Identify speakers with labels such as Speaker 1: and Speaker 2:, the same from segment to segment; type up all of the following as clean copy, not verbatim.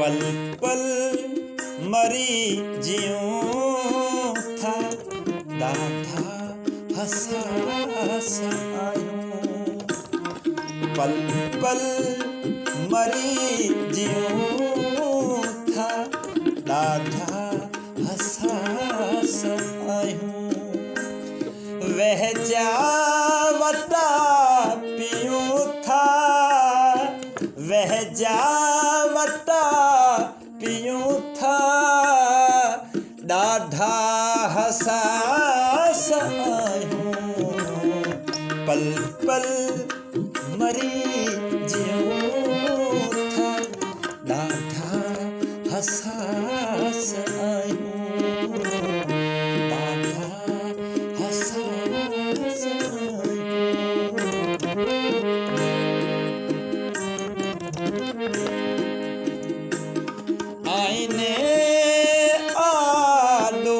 Speaker 1: पल पल मरी जियूं था ॾाढा हसास आयूं पल पल मरी जियूं था ॾाढा हसास आयूं वह जा वटा पियूं था वह जा वटा पियूं था ॾाढा हसास आयूं पल पल मरी जियूं था ॾाढा हसास आयूं ॾाढा हसास आईने आलो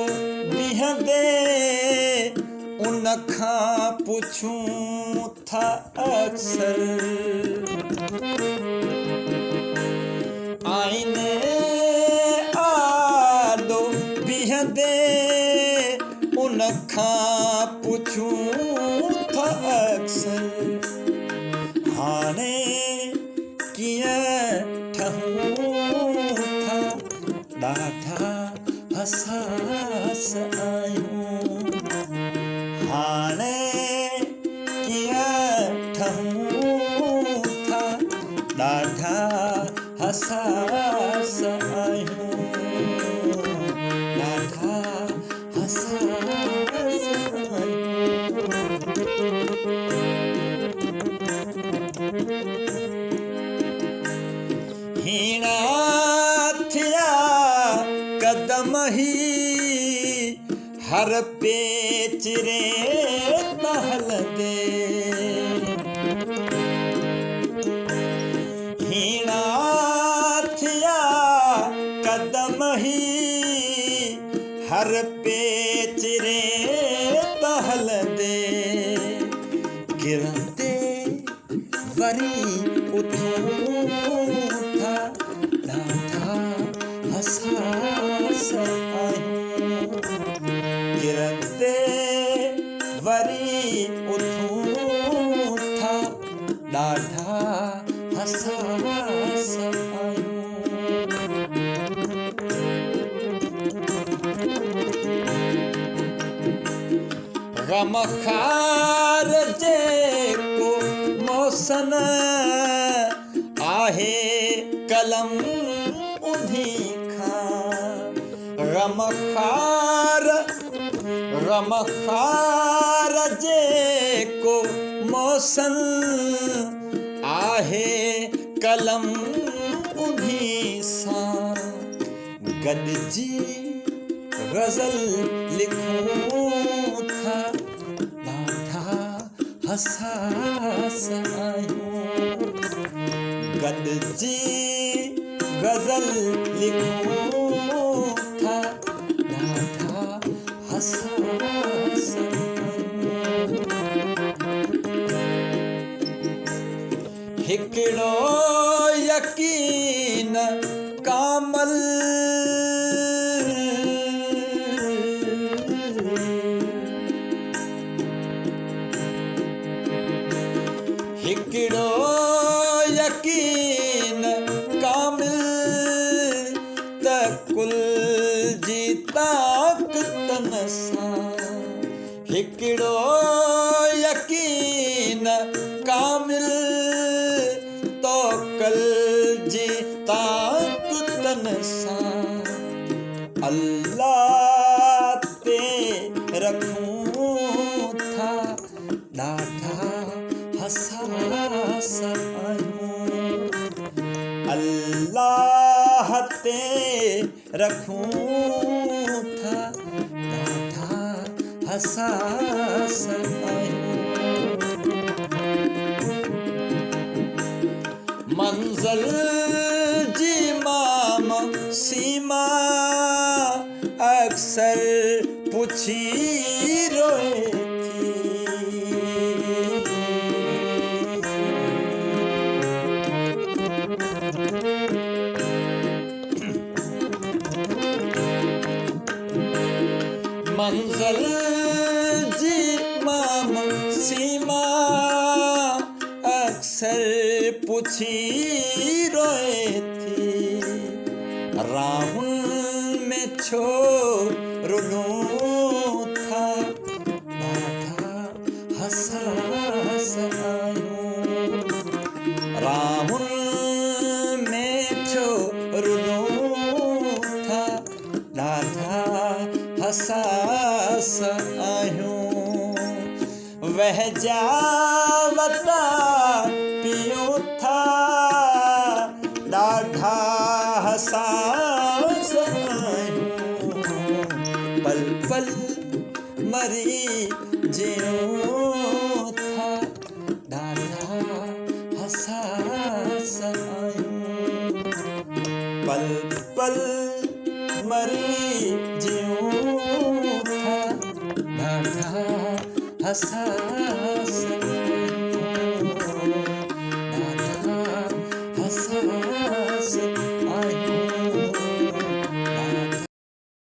Speaker 1: बीहंदे उन खां पुछूं था अक्सर आईने आलो बीहंदे उन खां पुछूं था अक्सर हाणे कीअं ठहूं था ॾाढा हसास आयूं हाणे कीअं ठहूं था ॾाढा हसास आयूं ॾाढा हसास हीणा थिया कदम ही हर पेचरे हलंदे हीणा थिया कदम ही हर पेचरे हलंदे गिरंदे वरी उथूं था ॾाढा हसास आयूं गिरंदे वरी उथूं था ॾाढा हसास आयूं गमख़ार जेको मौसन आहे कलम उन्ही खां गमख़ार जेको मौसन आहे कलम उन्ही सां गॾिजी ग़ज़ल लिखूं था ॾाढा हसास आयूं गॾिजी ग़ज़ल लिखूं था ॾाढा हसास आयूं हिकिड़ो यकीन कामल हिकिड़ो यकीन कामिल त कुल जी ताक़तन सां हिकिड़ो यकीन कामिल तो कल जी ताक़तन सां अल्लाह ते रखूं था ॾाढा हसास आयूं अल्लाह ते रखूं था ॾाढा हसास आयूं मंज़िल जी माम सीमा अक्सर पुछी रोए मंज़िल जी माम सीमा अक्सर पूछी रोए थी राहुल में छोरुनो था ॾाढा हसास आयो राहुल में छोरुनो था ॾाढा हसास आहियूं वह जावता पियो था ॾाढा हसास आहियूं पल पल मरी जियूं था ॾाढा हसास आहियूं पल पल मरी जियूं था ॾाढा हसास ॾाढा हसास